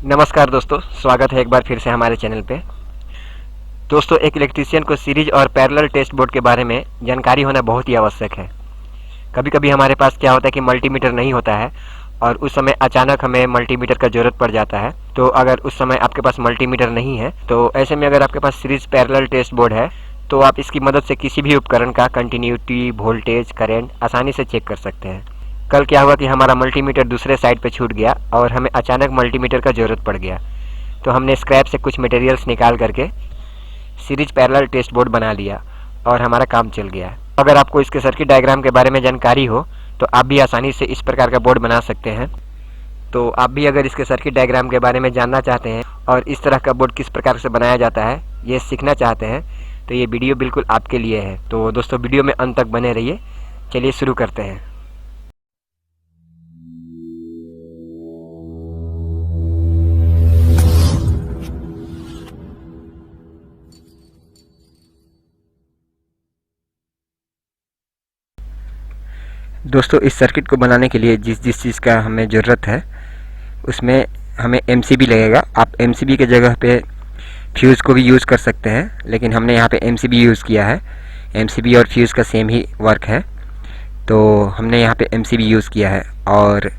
नमस्कार दोस्तों, स्वागत है एक बार फिर से हमारे चैनल पे। दोस्तों, एक इलेक्ट्रीशियन को सीरीज और पैरेलल टेस्ट बोर्ड के बारे में जानकारी होना बहुत ही आवश्यक है। कभी कभी हमारे पास क्या होता है कि मल्टीमीटर नहीं होता है और उस समय अचानक हमें मल्टीमीटर का ज़रूरत पड़ जाता है। तो अगर उस समय आपके पास मल्टीमीटर नहीं है तो ऐसे में अगर आपके पास सीरीज पैरेलल टेस्ट बोर्ड है तो आप इसकी मदद से किसी भी उपकरण का कंटिन्यूटी, वोल्टेज, करंट आसानी से चेक कर सकते हैं। कल क्या हुआ कि हमारा मल्टीमीटर दूसरे साइड पे छूट गया और हमें अचानक मल्टीमीटर का ज़रूरत पड़ गया। तो हमने स्क्रैप से कुछ मटेरियल्स निकाल करके सीरीज पैरेलल टेस्ट बोर्ड बना लिया और हमारा काम चल गया। अगर आपको इसके सर्किट डायग्राम के बारे में जानकारी हो तो आप भी आसानी से इस प्रकार का बोर्ड बना सकते हैं। तो आप भी अगर इसके सर्किट डायग्राम के बारे में जानना चाहते हैं और इस तरह का बोर्ड किस प्रकार से बनाया जाता है ये सीखना चाहते हैं तो ये वीडियो बिल्कुल आपके लिए है। तो दोस्तों, वीडियो में अंत तक बने रहिए। चलिए शुरू करते हैं। दोस्तों, इस सर्किट को बनाने के लिए जिस जिस चीज़ का हमें ज़रूरत है उसमें हमें एमसीबी लगेगा। आप एमसीबी के जगह पे फ्यूज़ को भी यूज़ कर सकते हैं, लेकिन हमने यहाँ पे एमसीबी यूज़ किया है। एमसीबी और फ्यूज़ का सेम ही वर्क है, तो हमने यहाँ पे एमसीबी यूज़ किया है। और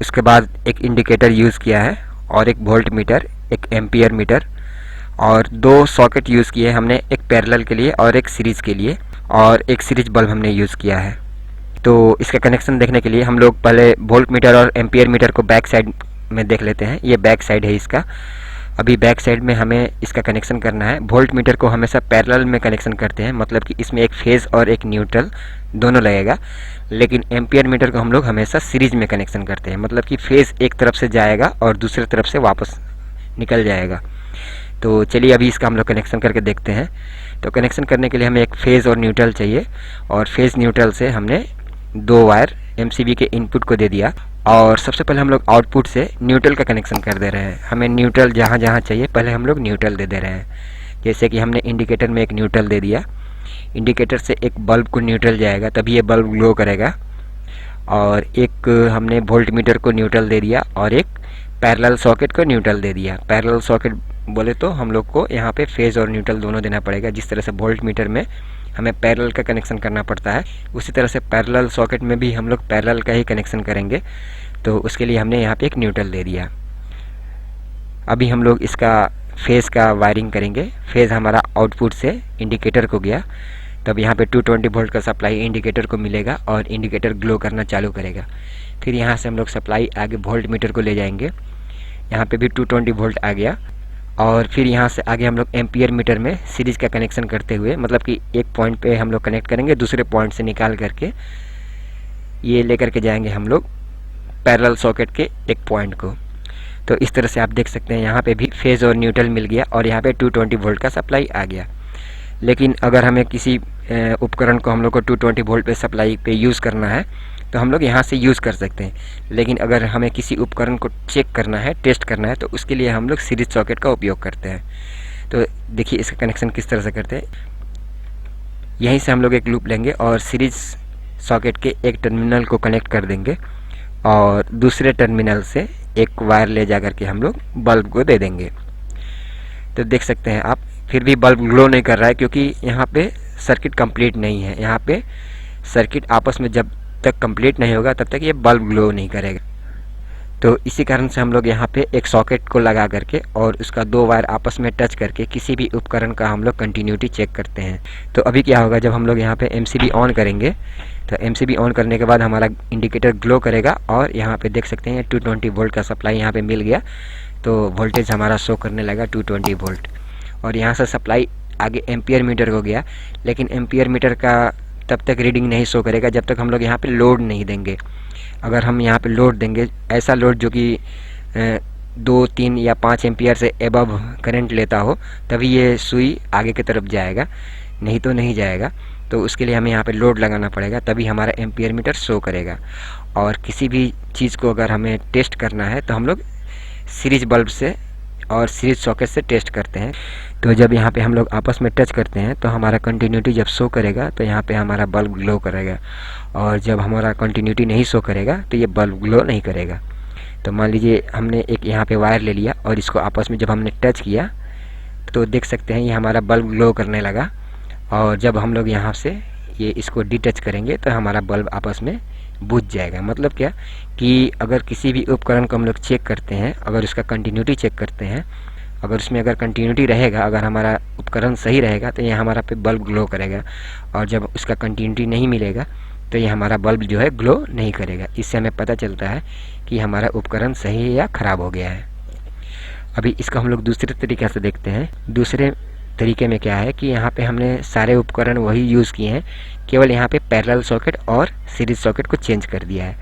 उसके बाद एक इंडिकेटर यूज़ किया है और एक वोल्ट मीटर, एक एम्पियर मीटर और दो सॉकेट यूज़ किए हमने, एक पैरेलल के लिए और एक सीरीज़ के लिए, और एक सीरीज बल्ब हमने यूज़ किया है। तो इसका कनेक्शन देखने के लिए हम लोग पहले वोल्ट मीटर और एम्पियर मीटर को बैक साइड में देख लेते हैं। ये बैक साइड है इसका। अभी बैक साइड में हमें इसका कनेक्शन करना है। वोल्ट मीटर को हमेशा पैरेलल में कनेक्शन करते हैं, मतलब कि इसमें एक फेज़ और एक न्यूट्रल दोनों लगेगा। लेकिन एम्पियर मीटर को हम लोग हमेशा सीरीज में कनेक्शन करते हैं, मतलब कि फेज़ एक तरफ से जाएगा और दूसरी तरफ से वापस निकल जाएगा। तो चलिए अभी इसका हम लोग कनेक्शन करके देखते हैं। तो कनेक्शन करने के लिए हमें एक फेज़ और न्यूट्रल चाहिए, और फेज़ न्यूट्रल से हमने दो वायर एमसीबी के इनपुट को दे दिया। और सबसे पहले हम लोग आउटपुट से न्यूट्रल का कनेक्शन कर दे रहे हैं। हमें न्यूट्रल जहाँ जहाँ चाहिए पहले हम लोग न्यूट्रल दे दे रहे हैं। जैसे कि हमने इंडिकेटर में एक न्यूट्रल दे दिया। इंडिकेटर से एक बल्ब को न्यूट्रल जाएगा तभी ये बल्ब ग्लो करेगा। और एक हमने वोल्ट मीटर को न्यूट्रल दे दिया और एक पैरेलल सॉकेट को न्यूट्रल दे दिया। पैरेलल सॉकेट बोले तो हम लोग को यहाँ पे फेज़ और न्यूट्रल दोनों देना पड़ेगा। जिस तरह से वोल्ट मीटर में हमें पैरेलल का कनेक्शन करना पड़ता है, उसी तरह से पैरेलल सॉकेट में भी हम लोग पैरेलल का ही कनेक्शन करेंगे। तो उसके लिए हमने यहाँ पे एक न्यूट्रल दे दिया। अभी हम लोग इसका फेज़ का वायरिंग करेंगे। फेज़ हमारा आउटपुट से इंडिकेटर को गया, तब यहाँ पे 220 वोल्ट का सप्लाई इंडिकेटर को मिलेगा और इंडिकेटर ग्लो करना चालू करेगा। फिर यहाँ से हम लोग सप्लाई आगे वोल्ट मीटर को ले जाएंगे। यहाँ पे भी 220 वोल्ट आ गया। और फिर यहाँ से आगे हम लोग एम्पियर मीटर में सीरीज़ का कनेक्शन करते हुए, मतलब कि एक पॉइंट पे हम लोग कनेक्ट करेंगे, दूसरे पॉइंट से निकाल करके ये लेकर के जाएंगे हम लोग पैरेलल सॉकेट के एक पॉइंट को। तो इस तरह से आप देख सकते हैं यहाँ पे भी फेज़ और न्यूट्रल मिल गया और यहाँ पे 220 वोल्ट का सप्लाई आ गया। लेकिन अगर हमें किसी उपकरण को हम लोग को 220 वोल्ट पे सप्लाई पे यूज़ करना है तो हम लोग यहाँ से यूज़ कर सकते हैं। लेकिन अगर हमें किसी उपकरण को चेक करना है, टेस्ट करना है, तो उसके लिए हम लोग सीरीज सॉकेट का उपयोग करते हैं। तो देखिए इसका कनेक्शन किस तरह से करते हैं। यहीं से हम लोग एक लूप लेंगे और सीरीज सॉकेट के एक टर्मिनल को कनेक्ट कर देंगे और दूसरे टर्मिनल से एक वायर ले जा करके हम लोग बल्ब को दे देंगे। तो देख सकते हैं आप, फिर भी बल्ब ग्लो नहीं कर रहा है क्योंकि यहाँ पे सर्किट कंप्लीट नहीं है। यहाँ पे सर्किट आपस में जब तक कंप्लीट नहीं होगा तब तक ये बल्ब ग्लो नहीं करेगा। तो इसी कारण से हम लोग यहाँ पे एक सॉकेट को लगा करके और उसका दो वायर आपस में टच करके किसी भी उपकरण का हम लोग कंटिन्यूटी चेक करते हैं। तो अभी क्या होगा, जब हम लोग यहाँ पे एमसीबी ऑन करेंगे तो एमसीबी ऑन करने के बाद हमारा इंडिकेटर ग्लो करेगा और यहाँ पे देख सकते हैं 220 वोल्ट का सप्लाई यहाँ पे मिल गया। तो वोल्टेज हमारा शो करने लगा 220 वोल्ट। और यहाँ से सप्लाई आगे एम्पियर मीटर को गया, लेकिन एम्पियर मीटर का तब तक रीडिंग नहीं शो करेगा जब तक हम लोग यहाँ पे लोड नहीं देंगे। अगर हम यहाँ पे लोड देंगे, ऐसा लोड जो कि 2, 3 या 5 एम्पियर से एबव करंट लेता हो, तभी ये सुई आगे की तरफ जाएगा, नहीं तो नहीं जाएगा। तो उसके लिए हमें यहाँ पे लोड लगाना पड़ेगा, तभी हमारा एम्पियर मीटर शो करेगा। और किसी भी चीज़ को अगर हमें टेस्ट करना है तो हम लोग सीरीज बल्ब से और सीरीज सॉकेट से टेस्ट करते हैं। तो जब यहाँ पे हम लोग आपस में टच करते हैं तो हमारा कंटिन्यूटी जब शो करेगा तो यहाँ पे हमारा बल्ब ग्लो करेगा, और जब हमारा कंटिन्यूटी नहीं शो करेगा तो ये बल्ब ग्लो नहीं करेगा। तो मान लीजिए हमने एक यहाँ पे वायर ले लिया और इसको आपस में जब हमने टच किया तो देख सकते हैं ये हमारा बल्ब ग्लो करने लगा। और जब हम लोग यहाँ से ये इसको डिटच करेंगे तो हमारा बल्ब आपस में बुझ जाएगा। मतलब क्या कि अगर किसी भी उपकरण को हम लोग चेक करते हैं, अगर उसका कंटिन्यूटी चेक करते हैं, अगर उसमें अगर कंटिन्यूटी रहेगा, अगर हमारा उपकरण सही रहेगा तो ये हमारा पे बल्ब ग्लो करेगा। और जब उसका कंटिन्यूटी नहीं मिलेगा तो ये हमारा बल्ब जो है ग्लो नहीं करेगा। इससे हमें पता चलता है कि हमारा उपकरण सही है या ख़राब हो गया है। अभी इसका हम लोग दूसरे तरीके से देखते हैं। दूसरे तरीके में क्या है कि यहाँ पे हमने सारे उपकरण वही यूज़ किए हैं, केवल यहाँ पे पैरेलल सॉकेट और सीरीज सॉकेट को चेंज कर दिया है।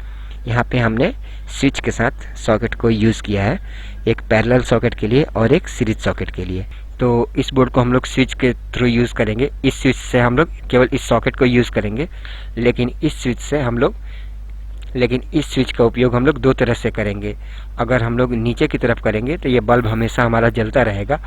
यहाँ पे हमने स्विच के साथ सॉकेट को यूज़ किया है, एक पैरेलल सॉकेट के लिए और एक सीरीज सॉकेट के लिए। तो इस बोर्ड को हम लोग स्विच के थ्रू यूज़ करेंगे। इस स्विच से हम लोग केवल इस सॉकेट को यूज़ करेंगे, लेकिन इस स्विच का उपयोग हम लोग दो तरह से करेंगे। अगर हम लोग नीचे की तरफ करेंगे तो ये बल्ब हमेशा हमारा जलता रहेगा,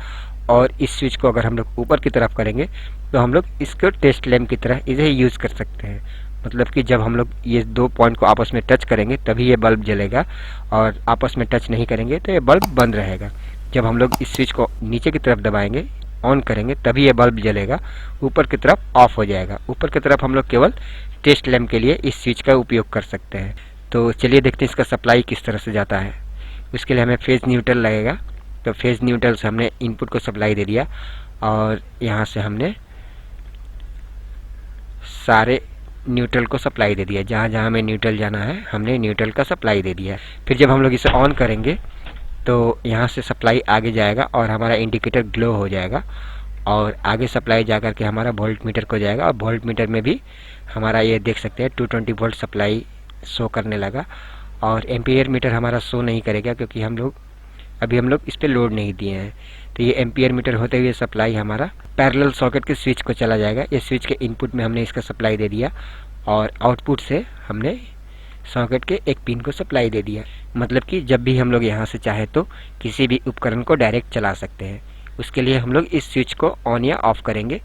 और इस स्विच को अगर हम लोग ऊपर की तरफ करेंगे तो हम लोग इसको टेस्ट लैम्प की तरह इसे यूज़ कर सकते हैं। मतलब कि जब हम लोग ये दो पॉइंट को आपस में टच करेंगे तभी ये बल्ब जलेगा, और आपस में टच नहीं करेंगे तो ये बल्ब बंद रहेगा। जब हम लोग इस स्विच को नीचे की तरफ दबाएंगे, ऑन करेंगे, तभी ये बल्ब जलेगा, ऊपर की तरफ ऑफ हो जाएगा। ऊपर की तरफ हम लोग केवल टेस्ट लैम्प के लिए इस स्विच का उपयोग कर सकते हैं। तो चलिए देखते हैं इसका सप्लाई किस तरह से जाता है। उसके लिए हमें फेज न्यूट्रल लगेगा। तो फेज न्यूट्रल से हमने इनपुट को सप्लाई दे दिया, और यहाँ से हमने सारे न्यूट्रल को सप्लाई दे दिया। जहाँ जहाँ हमें न्यूट्रल जाना है हमने न्यूट्रल का सप्लाई दे दिया। फिर जब हम लोग इसे ऑन करेंगे तो यहाँ से सप्लाई आगे जाएगा और हमारा इंडिकेटर ग्लो हो जाएगा, और आगे सप्लाई जा कर के हमारा वोल्ट मीटर को जाएगा, और वोल्ट मीटर में भी हमारा ये देख सकते हैं 220 वोल्ट सप्लाई शो करने लगा। और एम्पियर मीटर हमारा शो नहीं करेगा क्योंकि हम लोग इस पर लोड नहीं दिए हैं। तो ये एम्पियर मीटर होते हुए सप्लाई हमारा पैरेलल सॉकेट के स्विच को चला जाएगा। ये स्विच के इनपुट में हमने इसका सप्लाई दे दिया, और आउटपुट से हमने सॉकेट के एक पिन को सप्लाई दे दिया। मतलब कि जब भी हम लोग यहाँ से चाहे तो किसी भी उपकरण को डायरेक्ट चला सकते हैं। उसके लिए हम लोग इस स्विच को ऑन या ऑफ़ करेंगे।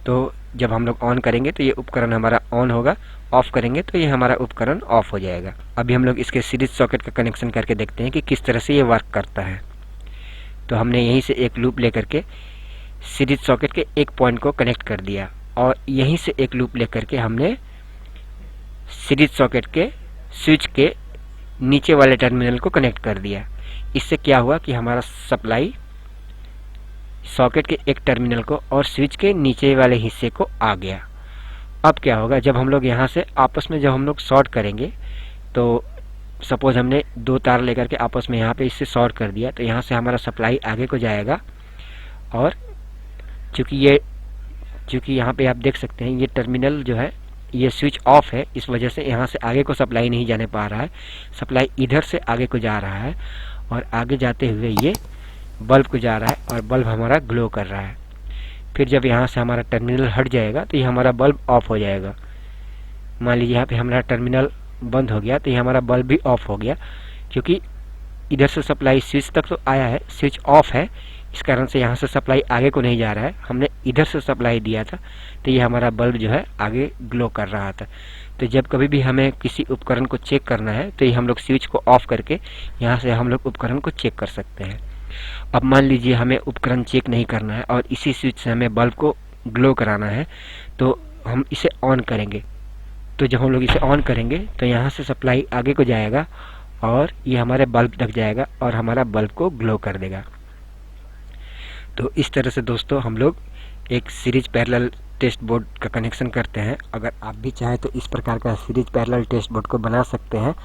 तो जब हम लोग ऑन करेंगे तो ये उपकरण हमारा ऑन होगा, ऑफ़ करेंगे तो ये हमारा उपकरण ऑफ हो जाएगा। अभी हम लोग इसके सीरीज सॉकेट का कनेक्शन करके देखते हैं कि किस तरह से ये वर्क करता है। तो हमने यहीं से एक लूप लेकर के सीरीज सॉकेट के एक पॉइंट को कनेक्ट कर दिया, और यहीं से एक लूप लेकर के हमने सीरीज सॉकेट के स्विच के नीचे वाले टर्मिनल को कनेक्ट कर दिया। इससे क्या हुआ कि हमारा सप्लाई सॉकेट के एक टर्मिनल को और स्विच के नीचे वाले हिस्से को आ गया। अब क्या होगा, जब हम लोग यहाँ से आपस में जब हम लोग शॉर्ट करेंगे, तो सपोज हमने दो तार लेकर के आपस में यहाँ पे इससे शॉर्ट कर दिया, तो यहाँ से हमारा सप्लाई आगे को जाएगा। और चूँकि यहाँ पे आप देख सकते हैं ये टर्मिनल जो है ये स्विच ऑफ है, इस वजह से यहाँ से आगे को सप्लाई नहीं जाने पा रहा है। सप्लाई इधर से आगे को जा रहा है, और आगे जाते हुए ये बल्ब को जा रहा है, और बल्ब हमारा ग्लो कर रहा है। फिर जब यहाँ से हमारा टर्मिनल हट जाएगा तो ये हमारा बल्ब ऑफ हो जाएगा। मान लीजिए यहाँ पे हमारा टर्मिनल बंद हो गया तो ये हमारा बल्ब भी ऑफ हो गया, क्योंकि इधर से सप्लाई स्विच तक तो आया है, स्विच ऑफ है, इस कारण से यहाँ से सप्लाई आगे को नहीं जा रहा है। हमने इधर से सप्लाई दिया था तो ये हमारा बल्ब जो है आगे ग्लो कर रहा था। तो जब कभी भी हमें किसी उपकरण को चेक करना है तो ये हम लोग स्विच को ऑफ करके यहाँ से हम लोग उपकरण को चेक कर सकते हैं। अब मान लीजिए हमें उपकरण चेक नहीं करना है और इसी स्विच से हमें बल्ब को ग्लो कराना है, तो हम इसे ऑन करेंगे। तो जब हम लोग इसे ऑन करेंगे तो यहाँ से सप्लाई आगे को जाएगा, और ये हमारे बल्ब तक जाएगा और हमारा बल्ब को ग्लो कर देगा। तो इस तरह से दोस्तों हम लोग एक सीरीज पैरेलल टेस्ट बोर्ड का कनेक्शन करते हैं। अगर आप भी चाहें तो इस प्रकार का सीरीज पैरेलल टेस्ट बोर्ड को बना सकते हैं,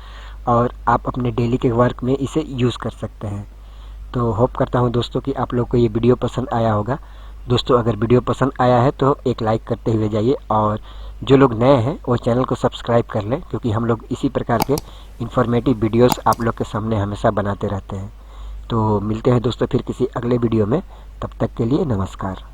और आप अपने डेली के वर्क में इसे यूज़ कर सकते हैं। तो होप करता हूं दोस्तों कि आप लोग को ये वीडियो पसंद आया होगा। दोस्तों अगर वीडियो पसंद आया है तो एक लाइक करते हुए जाइए, और जो लोग नए हैं वो चैनल को सब्सक्राइब कर लें, क्योंकि हम लोग इसी प्रकार के इन्फॉर्मेटिव वीडियोस आप लोग के सामने हमेशा बनाते रहते हैं। तो मिलते हैं दोस्तों फिर किसी अगले वीडियो में, तब तक के लिए नमस्कार।